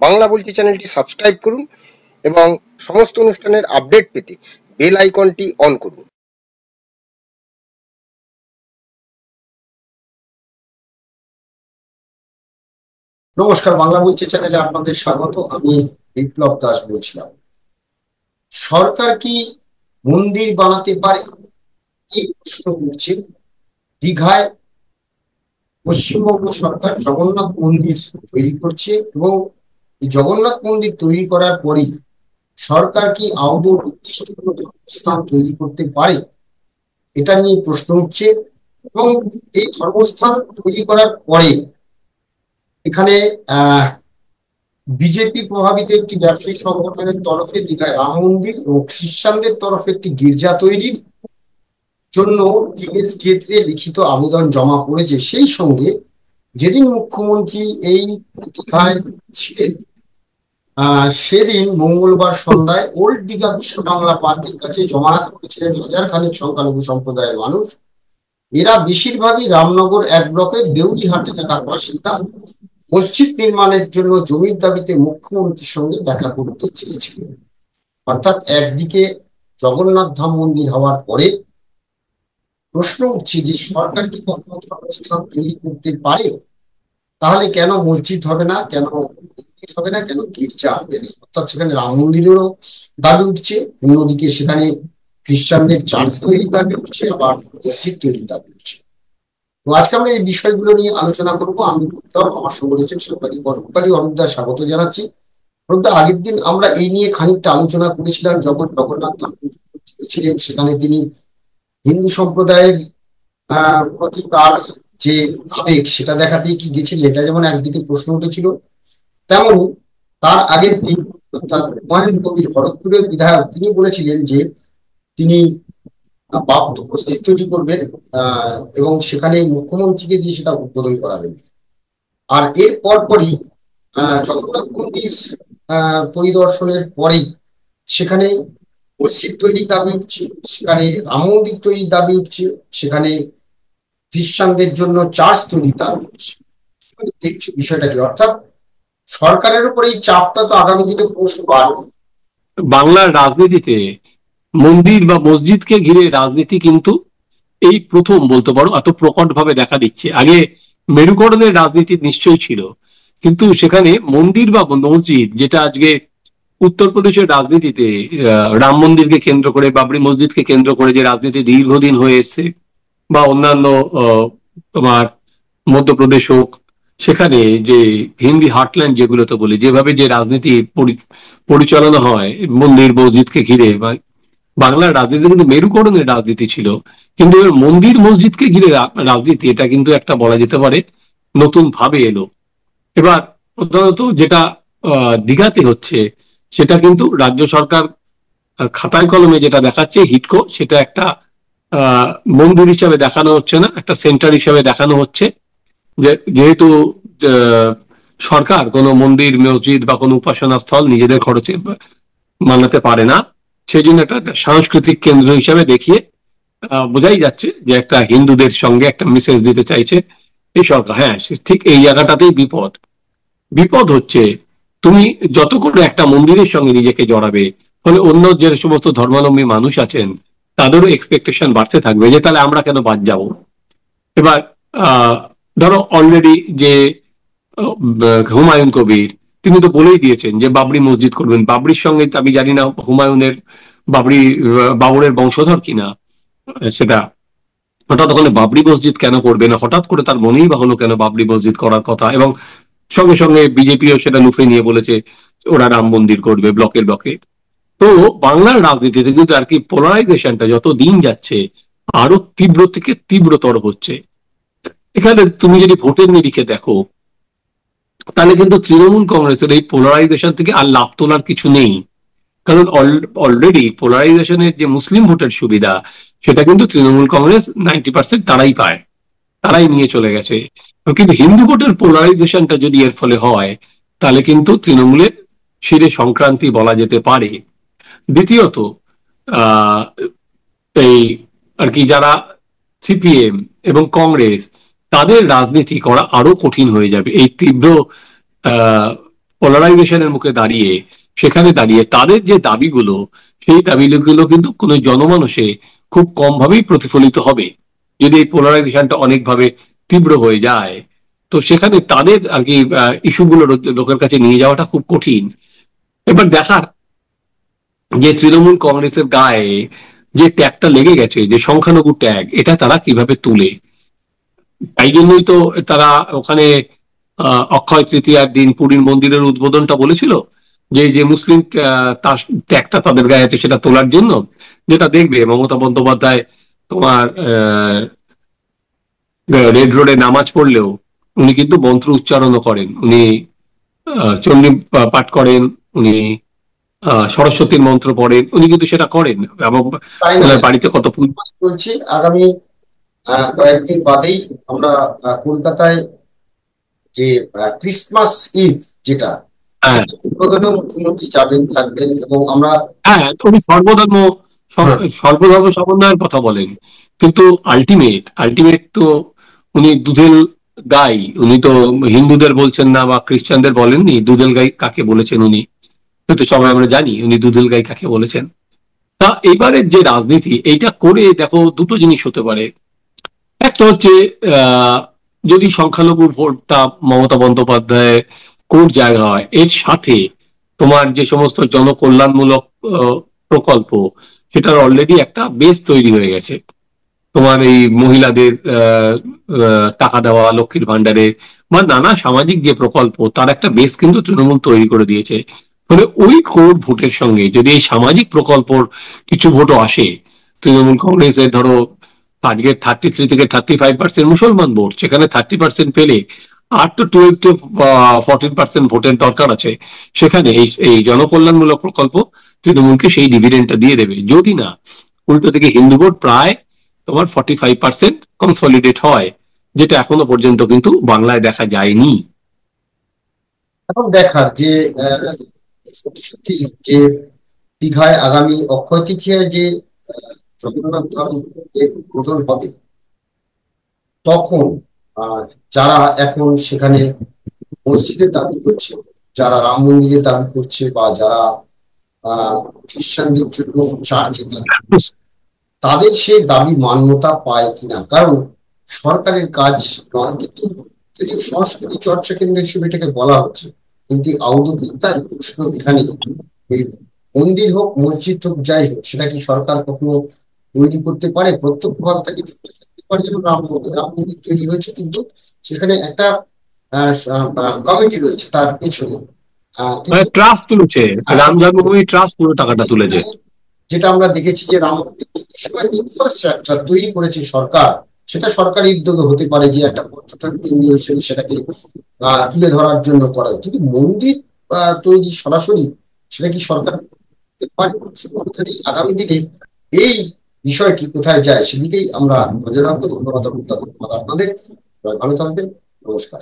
বাংলা বলছি চ্যানেলটি সাবস্ক্রাইব করুন এবং সমস্ত অনুষ্ঠানের আপডেট পেতে বেল আইকনটি অন করুন। নমস্কার, বাংলা বলছি চ্যানেলে আপনাদের স্বাগত। আমি বিপ্লব দাস বলছিলাম। সরকার কি মন্দির বানাতে পারে, এই প্রশ্ন উঠছে। দীঘায় পশ্চিমবঙ্গ সরকার জগন্নাথ মন্দির তৈরি করছে এবং এই জগন্নাথ মন্দির তৈরি করার পরেই সরকার কি আদৌ উদ্দিষ্ট কোনো ধর্মস্থান তৈরি করতে পারে, এটা নিয়ে প্রশ্ন উঠছে। এবং এই ধর্মস্থান তৈরি করার পরে এখানে বিজেপি প্রভাবিত একটি ব্যবসায়ী সংগঠনের তরফে দীঘায় রাম মন্দির ও খ্রিস্টানদের তরফে একটি গির্জা তৈরির জন্য ক্ষেত্রে লিখিত আবেদন জমা পড়েছে। সেই সঙ্গে যেদিন মুখ্যমন্ত্রী এই দীঘায় ছিলেন সেদিন মঙ্গলবার সন্ধ্যায় ওল্ড দীঘা বিশ্ব বাংলা পার্কের কাছে জমা করেছিলেন হাজার খানেক সংখ্যালঘু সম্প্রদায়ের মানুষ। এরা বেশিরভাগই রামনগর 1 ব্লকের দেউলিহাট এলাকার বাসিন্দা। মসজিদ নির্মাণের জন্য জমির দাবিতে মুখ্যমন্ত্রীর সঙ্গে দেখা করতে চেয়েছিলেন। অর্থাৎ একদিকে জগন্নাথ ধাম মন্দির হওয়ার পরে প্রশ্ন উঠছে যে সরকার কি কখনো ধর্মস্থান তৈরি করতে পারে, তাহলে কেন মসজিদ হবে না, কেন মন্দির হবে না, কেন গির্জা হবে না? অর্থাৎ সেখানে রাম মন্দিরেরও দাবি উঠছে, অন্যদিকে সেখানে খ্রিস্টানদের চার্চ তৈরির দাবি উঠছে, আবার মসজিদ তৈরির দাবি উঠছে। তো আজকে আমরা এই বিষয়গুলো নিয়ে আলোচনা করব। আমি আমার সঙ্গে রয়েছেন সরকারি অরূপদা, স্বাগত জানাচ্ছি। অরূপদা, আগের দিন আমরা এই নিয়ে খানিকটা আলোচনা করেছিলাম। যখন জগন্নাথ ধাম ছিলেন সেখানে তিনি হিন্দু সম্প্রদায়ের প্রতি তার যে আবেগ সেটা দেখাতেই কি গেছিলেন, এটা যেমন একদিকে প্রশ্ন উঠেছিল, তেমন তার আগের দিন অর্থাৎ হুমায়ুন কবির ভরতপুরের বিধায়ক তিনি বলেছিলেন যে তিনি বাবু মসজিদ তৈরি করবেন এবং সেখানে মুখ্যমন্ত্রীকে দিয়ে সেটা উদ্বোধন করাবেন। আর এর পরপরই জগন্নাথ মন্দির পরিদর্শনের পরেই সেখানে মসজিদ তৈরির দাবি উঠছে, সেখানে রাম মন্দির তৈরির দাবি উঠছে, সেখানে খ্রিস্টানদের জন্য চার্চ তৈরির দাবি উঠছে। দেখছো বিষয়টা কি? অর্থাৎ সরকারের উপর এই চাপটা তো আগামী দিনে ক্রমশ বাড়বে। বাংলার রাজনীতিতে মন্দির বা মসজিদকে ঘিরে রাজনীতি কিন্তু এই প্রথম বলতে পারো এত প্রকট ভাবে দেখা দিচ্ছে। আগে মেরুকরণের রাজনীতি নিশ্চয়ই ছিল, কিন্তু সেখানে মন্দির বা মসজিদ, যেটা আজকে উত্তরপ্রদেশের রাজনীতিতে রাম মন্দিরকে কেন্দ্র করে, বাবরি মসজিদকে কেন্দ্র করে যে রাজনীতি দীর্ঘদিন হয়ে এসছে, বা অন্যান্য তোমার মধ্যপ্রদেশ হোক, সেখানে যে হিন্দি হার্টল্যান্ড যেগুলোতে বলি, যেভাবে যে রাজনীতি পরিচালনা হয় মন্দির মসজিদকে ঘিরে, বা বাংলার রাজনীতি কিন্তু মেরুকরণের রাজনীতি ছিল। কিন্তু মন্দির মসজিদকে ঘিরে রাজনীতি, এটা কিন্তু একটা বলা যেতে পারে নতুন ভাবে এলো। এবার প্রধানত যেটা দীঘাতে হচ্ছে, সেটা কিন্তু রাজ্য সরকার খাতায় কলমে যেটা দেখাচ্ছে হিটকো, সেটা একটা মন্দির হিসাবে দেখানো হচ্ছে না, একটা সেন্টার হিসাবে দেখানো হচ্ছে। যেহেতু সরকার কোনো মন্দির মসজিদ বা কোনো উপাসনা স্থল নিজেদের খরচে মানাতে পারে না, সেই জন্য একটা সাংস্কৃতিক কেন্দ্র হিসাবে দেখিয়ে বোঝাই যাচ্ছে যে একটা হিন্দুদের সঙ্গে একটা মেসেজ দিতে চাইছে এই সরকার। হ্যাঁ, ঠিক এই জায়গাটাতেই বিপদ হচ্ছে। তুমি যত করে একটা মন্দিরের সঙ্গে নিজেকে জড়াবে, ফলে অন্য যে সমস্ত ধর্মাবলম্বী মানুষ আছেন তাদেরও এক্সপেকটেশন বাড়তে থাকবে যে তাহলে আমরা কেন বাদ যাব। এবার ধরো অলরেডি যে হুমায়ুন কবির, তিনি তো বলেই দিয়েছেন যে বাবরি মসজিদ করবেন। বাবরির সঙ্গে আমি জানি না হুমায়ুনের বাবরের বংশধর কিনা, সেটা হঠাৎ ওখানে বাবরি মসজিদ কেন করবে না, হঠাৎ করে তার মনেই বা হলো কেন বাবরি মসজিদ করার কথা। এবং সঙ্গে সঙ্গে বিজেপিও সেটা লুফে নিয়ে বলেছে ওরা রাম মন্দির করবে ব্লকে ব্লকে। তো বাংলার রাজনীতিতে কিন্তু আর কি পোলারাইজেশনটা যত দিন যাচ্ছে আরো তীব্র থেকে তীব্রতর হচ্ছে। এখানে তুমি যদি ভোটের নিরিখে দেখো, তাহলে কিন্তু তৃণমূল কংগ্রেসের এই পোলারাইজেশন থেকে আর লাভ তোলার কিছু নেই। কারণ অলরেডি পোলারাইজেশনের যে মুসলিম ভোটের সুবিধা, সেটা কিন্তু তৃণমূল কংগ্রেস 90% তারাই পায়, তারাই নিয়ে চলে গেছে। কিন্তু হিন্দু ভোটের পোলারাইজেশনটা যদি এর ফলে হয়, তাহলে কিন্তু তৃণমূলের শিরে সংক্রান্তি বলা যেতে পারে। দ্বিতীয়ত এই আর কি যারা সিপিএম এবং কংগ্রেস, তাদের রাজনীতি করা আরো কঠিন হয়ে যাবে এই তীব্র পোলারাইজেশনের মুখে দাঁড়িয়ে সেখানে দাঁড়িয়ে তাদের যে দাবিগুলো, সেই দাবিগুলো কিন্তু কোনো জনমানসে খুব কম ভাবেই প্রতিফলিত হবে। যদি এই পোলারাইজেশনটা অনেকভাবে তীব্র হয়ে যায়, তো সেখানে তাদের আর কি ইস্যুগুলো লোকের কাছে নিয়ে যাওয়াটা খুব কঠিন। এবার দেখার যে তৃণমূল কংগ্রেসের গায়ে যে ট্যাগটা লেগে গেছে, যে সংখ্যালঘু ট্যাগ, এটা তারা কিভাবে তুলে। তাই জন্যই তো তারা ওখানে অক্ষয় তৃতীয়ার দিন পুরীর মন্দিরের উদ্বোধনটা বলেছিল যে যে মুসলিম তার ট্যাগটা তাদের গায়ে আছে সেটা তোলার জন্য। যেটা দেখবে মমতা বন্দ্যোপাধ্যায় তোমার রেড রোডে নামাজ পড়লেও উনি কিন্তু মন্ত্র উচ্চারণও করেন, উনি চণ্ডী পাঠ করেন, উনি সরস্বতীর মন্ত্র পড়েন, উনি কিন্তু সেটা করেন। এবং তাই ওনার নয়, বাড়িতে কত পুজো চলছে। আগামী কয়েকদিন বাদেই আমরা কলকাতায় যে ক্রিসমাস ইভ যেটা, হ্যাঁ, সেটা উদ্বোধনে মুখ্যমন্ত্রী যাবেন, থাকবেন, এবং আমরা হ্যাঁ, উনি সর্বধর্ম হ্যাঁ, সর্বধর্ম সমন্বয়ের কথা বলেন, কিন্তু আলটিমেট তো উনি দুধেল গাই। উনি তো হিন্দুদের বলছেন না বা খ্রিস্টানদের বলেননি। দুধেল গাই কাকে বলেছেন উনি, কিন্তু সবাই আমরা জানি উনি দুধেল গাই কাকে বলেছেন। তা এবারের যে রাজনীতি, এইটা করে দেখো দুটো জিনিস হতে পারে। একটা হচ্ছে আহ যদি সংখ্যালঘু ভোটটা মমতা বন্দ্যোপাধ্যায় কোন জায়গা হয়, এর সাথে তোমার যে সমস্ত জনকল্যাণমূলক প্রকল্প, সেটার অলরেডি একটা বেস তৈরি হয়ে গেছে। তোমার এই মহিলাদের টাকা দেওয়া, লক্ষ্মীর ভান্ডারে বা নানা সামাজিক যে প্রকল্প, তার একটা বেস কিন্তু তৃণমূল তৈরি করে দিয়েছে। ফলে ওই কোর ভোটের সঙ্গে যদি এই সামাজিক প্রকল্পর কিছু ভোটও আসে, তৃণমূল কংগ্রেসের ধরো আজকে 33 থেকে 35% মুসলমান ভোট, সেখানে 30% পেলে আর তো 12 to 14% ভোটের দরকার আছে। সেখানে এই এই জনকল্যাণমূলক প্রকল্প তৃণমূলকে সেই ডিভিডেন্ডটা দিয়ে দেবে। যদি না উল্টো দিকে হিন্দু ভোট প্রায় তোমার 45% কনসলিডেট হয়, যেটা এখনো পর্যন্ত কিন্তু বাংলায় দেখা যায়নি। এখন দেখার যে আহ, সত্যি সত্যি যে দীঘায় আগামী অক্ষয় তৃতীয়ায় যে জগন্নাথ ধাম এর উদ্বোধন হবে, তখন আহ, যারা এখন সেখানে মসজিদের দাবি করছে, যারা রাম মন্দিরের দাবি করছে, বা যারা খ্রিস্টানদের জন্য চার্চের দাবি করছে, তাদের সেই দাবি মান্যতা পায় কিনা। কারণ সরকারের কাজ নয়, কিন্তু যদিও সংস্কৃতি চর্চা কেন্দ্র হিসেবে এটাকে বলা হচ্ছে, কিন্তু আদৌ কি তাই? প্রশ্ন এখানে। এই মন্দির হোক, মসজিদ হোক, যাই হোক, সেটা কি সরকার কখনো তৈরি করতে পারে? প্রত্যক্ষভাবে তাকে যুক্ত করতে পারে। যেমন রাম মন্দির তৈরি হয়েছে, কিন্তু সেখানে একটা কমিটি রয়েছে তার পেছনে, কিন্তু ট্রাস্ট তুলেছে, রাম জন্মভূমি ট্রাস্ট পুরো টাকাটা তুলেছে। সেখানে যেটা আমরা দেখেছি যে রাম মন্দির সময় ইনফ্রাস্ট্রাকচার তৈরি করেছে সরকার, সেটা সরকারি উদ্যোগে হতে পারে যে একটা পর্যটন কেন্দ্র হিসেবে সেটাকে তুলে ধরার জন্য করা, কিন্তু মন্দির তৈরি সরাসরি সেটা কি সরকার করতে পারে? এখানে আগামী দিনে এই বিষয়টি কোথায় যায় সেদিকেই আমরা নজর রাখবো। ধন্যবাদ আপনাদের। সবাই ভালো থাকবেন। নমস্কার।